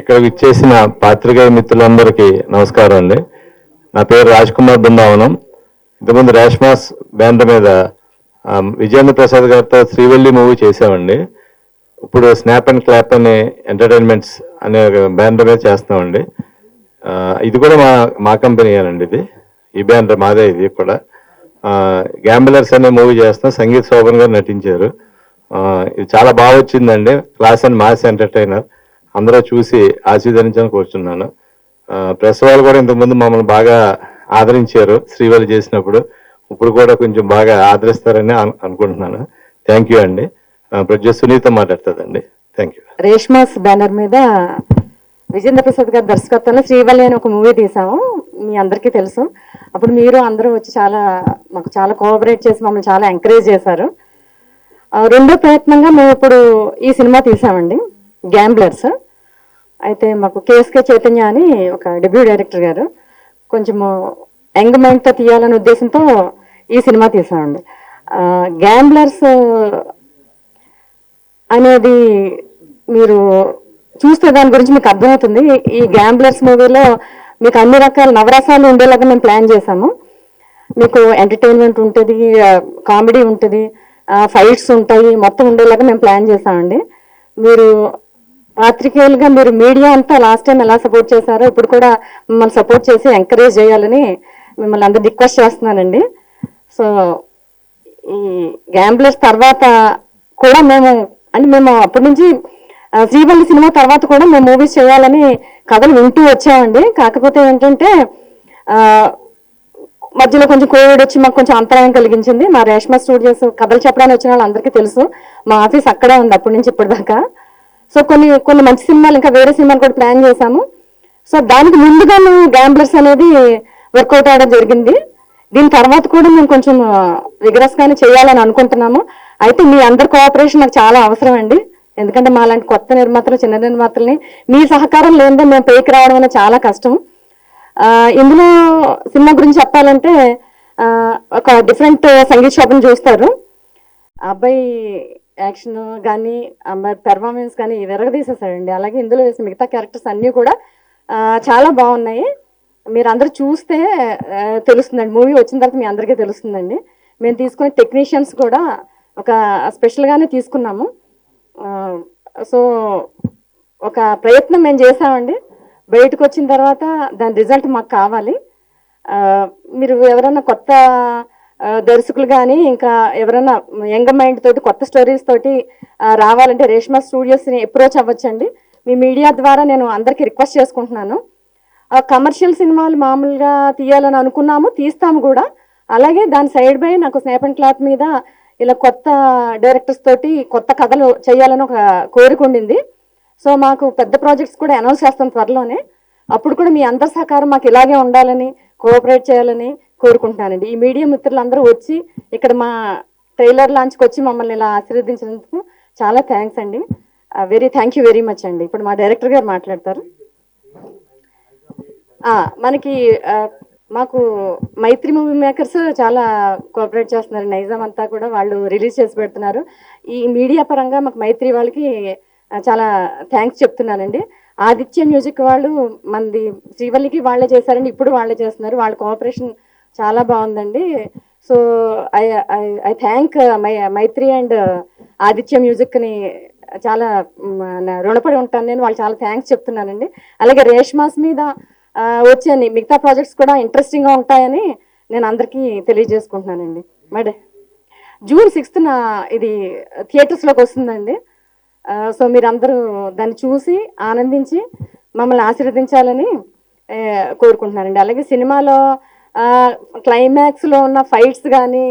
ఇక్కడ విచ్చేసిన పాత్రికేయ మిత్రులందరికీ నమస్కారం అండి. నా పేరు రాజ్ కుమార్ బృందావనం. ఇంతకుముందు రేష్మాస్ బ్యానర్ మీద విజయేంద్ర ప్రసాద్ గారితో శ్రీవల్లి మూవీ చేసామండి. ఇప్పుడు స్నాప్ అండ్ క్లాప్ అనే ఎంటర్టైన్మెంట్స్ అనే బ్యానర్ మీద చేస్తామండి. ఇది కూడా మా కంపెనీ అండి. ఈ బ్యానర్ మాదే. ఇది కూడా గ్యాంబులర్స్ అనే మూవీ చేస్తాం. సంగీత్ శోభన్ గారు నటించారు. ఇది చాలా బాగా వచ్చిందండి. Class and mass entertainer. అందరూ చూసి ఆశీర్వదించాలని కోరుచున్నాను. ప్రెస్ వాళ్ళు కూడా ఇంతకుముందు మమ్మల్ని బాగా ఆదరించారు శ్రీవల్లి చేసినప్పుడు. ఇప్పుడు కూడా కొంచెం బాగా ఆదరిస్తారని అనుకుంటున్నాను. థ్యాంక్ యూ అండి. ప్రొడ్యూసర్ సునీత మాట్లాడుతుందండి. Thank you. రేష్మాస్ బ్యానర్ మీద విజేంద్ర ప్రసాద్ గారి దర్శకత్వంలో శ్రీవల్లి అని ఒక మూవీ తీసాము. మీ అందరికీ తెలుసు. అప్పుడు మీరు అందరూ వచ్చి మాకు చాలా కోఆపరేట్ చేసి మమ్మల్ని చాలా ఎంకరేజ్ చేశారు. రెండో ప్రయత్నంగా మేము ఇప్పుడు ఈ సినిమా తీసామండి, గ్యాంబ్లర్స్. అయితే మాకు కేఎస్కే చైతన్య అని ఒక డెబ్యూ డైరెక్టర్ గారు కొంచెము యంగ్ మైండ్తో తీయాలనే ఉద్దేశంతో ఈ సినిమా తీసామండి. గ్యాంబ్లర్స్ అనేది మీరు చూస్తే దాని గురించి మీకు అర్థమవుతుంది. ఈ గ్యాంబ్లర్స్ మూవీలో మీకు అన్ని రకాల నవరసాలు ఉండేలాగా మేము ప్లాన్ చేశాము. మీకు ఎంటర్టైన్మెంట్ ఉంటుంది, కామెడీ ఉంటుంది, ఫైట్స్ ఉంటాయి, మొత్తం ఉండేలాగా మేము ప్లాన్ చేసామండి. మీరు పాత్రికేయులుగా మీరు మీడియా అంతా లాస్ట్ టైం ఎలా సపోర్ట్ చేశారో ఇప్పుడు కూడా మిమ్మల్ని సపోర్ట్ చేసి ఎంకరేజ్ చేయాలని మిమ్మల్ని అందరు రిక్వెస్ట్ చేస్తున్నానండి. సో ఈ గ్యాంబ్లర్స్ తర్వాత కూడా మేము అప్పటి నుంచి శ్రీవల్లి సినిమా తర్వాత కూడా మేము మూవీస్ చేయాలని కథలు వింటూ వచ్చామండి. కాకపోతే ఏంటంటే మధ్యలో కొంచెం కోవిడ్ వచ్చి మాకు కొంచెం అంతరాయం కలిగించింది. మా రేష్మా స్టూడియోస్ కథలు చెప్పడానికి వచ్చిన వాళ్ళు అందరికీ తెలుసు. మా ఆఫీస్ అక్కడే ఉంది అప్పటి నుంచి ఇప్పటిదాకా. సో కొన్ని మంచి సినిమాలు, ఇంకా వేరే సినిమాలు కూడా ప్లాన్ చేశాము. సో దానికి ముందుగా మేము గ్యాంబ్లర్స్ అనేది వర్కౌట్ అవడం జరిగింది. దీని తర్వాత కూడా మేము కొంచెం విగ్రస్గానే చేయాలని అనుకుంటున్నాము. అయితే మీ అందరి కోఆపరేషన్ నాకు చాలా అవసరం అండి. ఎందుకంటే మా లాంటి కొత్త నిర్మాతలు, చిన్న నిర్మాతల్ని మీ సహకారం లేదంటే మేము పైకి రావడం అనేది చాలా కష్టం. ఇందులో సినిమా గురించి చెప్పాలంటే ఒక డిఫరెంట్ సంగీత్ శోభను చూస్తారు. అబ్బాయి యాక్షన్ కానీ అమ్మాయి పెర్ఫార్మెన్స్ కానీ విరగదీసేసాడండి. అలాగే ఇందులో వేసిన మిగతా క్యారెక్టర్స్ అన్నీ కూడా చాలా బాగున్నాయి. మీరు అందరూ చూస్తే తెలుస్తుందండి. మూవీ వచ్చిన తర్వాత మీ అందరికీ తెలుస్తుందండి. మేము తీసుకునే టెక్నీషియన్స్ కూడా ఒక స్పెషల్గానే తీసుకున్నాము. సో ఒక ప్రయత్నం మేము చేసామండి. బయటకు వచ్చిన తర్వాత దాని రిజల్ట్ మాకు కావాలి. మీరు ఎవరైనా కొత్త దర్శకులు కానీ ఇంకా ఎవరైనా యంగ్ మైండ్ తోటి కొత్త స్టోరీస్ తోటి రావాలంటే రేష్మా స్టూడియోస్ని అప్రోచ్ అవ్వచ్చండి. మీ మీడియా ద్వారా నేను అందరికీ రిక్వెస్ట్ చేసుకుంటున్నాను. కమర్షియల్ సినిమాలు మామూలుగా తీయాలని అనుకున్నాము, తీస్తాము కూడా. అలాగే దాని సైడ్ బై నాకు స్నాప్ అండ్ క్లాప్ మీద ఇలా కొత్త డైరెక్టర్స్ తోటి కొత్త కథలు చేయాలని ఒక కోరిక ఉండింది. సో మాకు పెద్ద ప్రాజెక్ట్స్ కూడా అనౌన్స్ చేస్తాం త్వరలోనే. అప్పుడు కూడా మీ అందరి సహకారం మాకు ఇలాగే ఉండాలని, కోఆపరేట్ చేయాలని కోరుకుంటున్నానండి. ఈ మీడియా మిత్రులందరూ వచ్చి ఇక్కడ మా ట్రైలర్ లాంచ్కి వచ్చి మమ్మల్ని ఇలా ఆశీర్వదించినందుకు చాలా థ్యాంక్స్ అండి. థ్యాంక్ యూ వెరీ మచ్ అండి. ఇప్పుడు మా డైరెక్టర్ గారు మాట్లాడతారు. మాకు మైత్రి మూవీ మేకర్స్ చాలా కోఆపరేట్ చేస్తున్నారు. నైజాం అంతా కూడా వాళ్ళు రిలీజ్ చేసి పెడుతున్నారు. ఈ మీడియా పరంగా మాకు మైత్రి వాళ్ళకి చాలా థ్యాంక్స్ చెప్తున్నానండి. ఆదిత్య మ్యూజిక్ వాళ్ళు మంది శ్రీవల్లికి వాళ్ళే చేశారండి, ఇప్పుడు వాళ్ళే చేస్తున్నారు. వాళ్ళ కోఆపరేషన్ చాలా బాగుందండి. So I thank Mythri and Aditya మ్యూజిక్ని చాలా రుణపడి ఉంటాను నేను. వాళ్ళు చాలా థ్యాంక్స్ చెప్తున్నానండి. అలాగే రేష్మాస్ మీద వచ్చే మిగతా ప్రాజెక్ట్స్ కూడా ఇంట్రెస్టింగ్గా ఉంటాయని నేను అందరికీ తెలియజేసుకుంటున్నానండి. మేడం జూన్ 6th ఇది థియేటర్స్లోకి వస్తుందండి. సో మీరందరూ దాన్ని చూసి ఆనందించి మమ్మల్ని ఆశీర్వదించాలని కోరుకుంటున్నానండి. అలాగే సినిమాలో క్లైమాక్స్లో ఉన్న ఫైట్స్ కానీ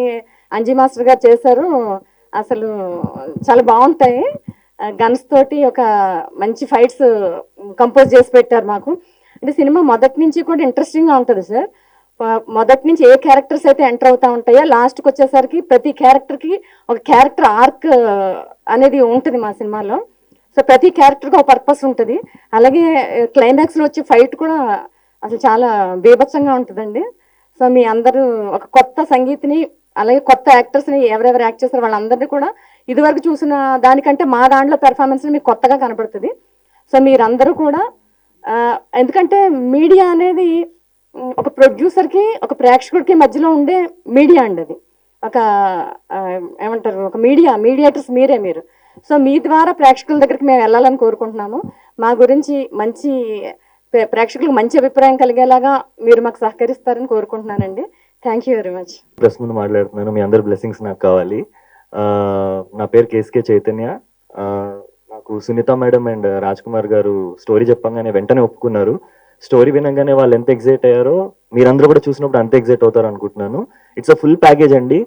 అంజీ మాస్టర్ గారు చేశారు. అసలు చాలా బాగుంటాయి. గన్స్ తోటి ఒక మంచి ఫైట్స్ కంపోజ్ చేసి పెట్టారు మాకు. అంటే సినిమా మొదటి నుంచి కూడా ఇంట్రెస్టింగ్గా ఉంటుంది సార్. మొదటి నుంచి ఏ క్యారెక్టర్స్ అయితే ఎంటర్ అవుతూ ఉంటాయో లాస్ట్కి వచ్చేసరికి ప్రతి క్యారెక్టర్కి ఒక క్యారెక్టర్ ఆర్క్ అనేది ఉంటుంది మా సినిమాలో. సో ప్రతి క్యారెక్టర్కి ఒక పర్పస్ ఉంటుంది. అలాగే క్లైమాక్స్లో వచ్చే ఫైట్ కూడా అసలు చాలా బీభత్సంగా ఉంటుందండి. సో మీ అందరూ ఒక కొత్త సంగీత్ని అలాగే కొత్త యాక్టర్స్ని ఎవరెవరు యాక్ట్ చేస్తారో వాళ్ళందరినీ కూడా ఇదివరకు చూసిన దానికంటే మా దాంట్లో పెర్ఫార్మెన్స్ మీకు కొత్తగా కనపడుతుంది. సో మీరందరూ కూడా ఎందుకంటే మీడియా అనేది ఒక ప్రొడ్యూసర్కి ఒక ప్రేక్షకుడికి మధ్యలో ఉండే మీడియా అండి అది. ఒక ఏమంటారు, ఒక మీడియేటర్స్ మీరు. సో మీ ద్వారా ప్రేక్షకుల దగ్గరికి మేము వెళ్ళాలని కోరుకుంటున్నాము. మా గురించి మంచి ప్రేక్షకులకు మంచి అభిప్రాయం కలిగేలాగా మీరు మాకు సహకరిస్తారని కోరుకుంటున్నానండి. Thank you very much. Press ముందు మాట్లాడుతున్నాను. మీ అందరి బ్లెస్సింగ్స్ నాకు కావాలి. నా పేరు కేఎస్కే చైతన్య. నాకు సునీత మేడం అండ్ రాజ్ కుమార్ గారు స్టోరీ చెప్పంగానే వెంటనే ఒప్పుకున్నారు. స్టోరీ వినగానే వాళ్ళు ఎంత ఎగ్జైట్ అయ్యారో మీరందరూ కూడా చూసినప్పుడు అంత ఎగ్జైట్ అవుతారు అనుకుంటున్నాను. ఇట్స్ అ ఫుల్ ప్యాకేజ్ అండి.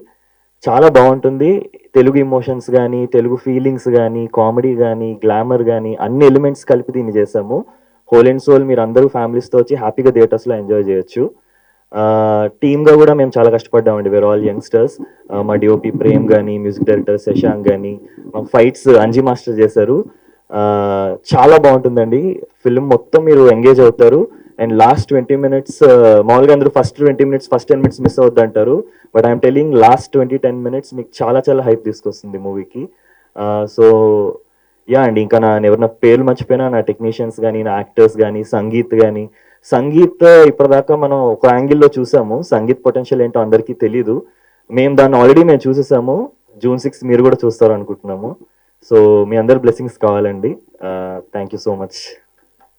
చాలా బాగుంటుంది. తెలుగు ఇమోషన్స్ కానీ, తెలుగు ఫీలింగ్స్ కానీ, కామెడీ కానీ, గ్లామర్ కానీ అన్ని ఎలిమెంట్స్ కలిపి దీన్ని చేసాము. హోల్ అండ్ సోల్ మీరు అందరూ ఫ్యామిలీస్తో వచ్చి హ్యాపీగా థియేటర్స్లో ఎంజాయ్ చేయొచ్చు. టీమ్గా కూడా మేము చాలా కష్టపడ్డామండి. We're all youngsters. మా డిఓపి ప్రేమ్ కానీ, మ్యూజిక్ డైరెక్టర్ శశాంక్ కానీ, మాకు ఫైట్స్ అంజీ మాస్టర్ చేశారు. చాలా బాగుంటుందండి. ఫిల్మ్ మొత్తం మీరు ఎంగేజ్ అవుతారు. అండ్ లాస్ట్ 20 minutes మామూలుగా అందరూ first 20 minutes first 10 minutes miss అవుద్ది అంటారు. But I'm telling last 10 minutes మీకు చాలా చాలా హైప్ తీసుకొస్తుంది మూవీకి. సో యా అండి, ఇంకా ఎవరైనా పేర్లు మర్చిపోయినా నా టెక్నీషియన్స్ కానీ, నా యాక్టర్స్ కానీ, సంగీత్ ఇప్పటిదాకా మనం ఒక యాంగిల్లో చూసాము. సంగీత్ పొటెన్షియల్ ఏంటో అందరికీ తెలీదు. దాన్ని ఆల్రెడీ మేము చూసేసాము. June 6 మీరు కూడా చూస్తారు అనుకుంటున్నాము. సో మీ అందరి బ్లెస్సింగ్స్ కావాలండి. Thank you so much.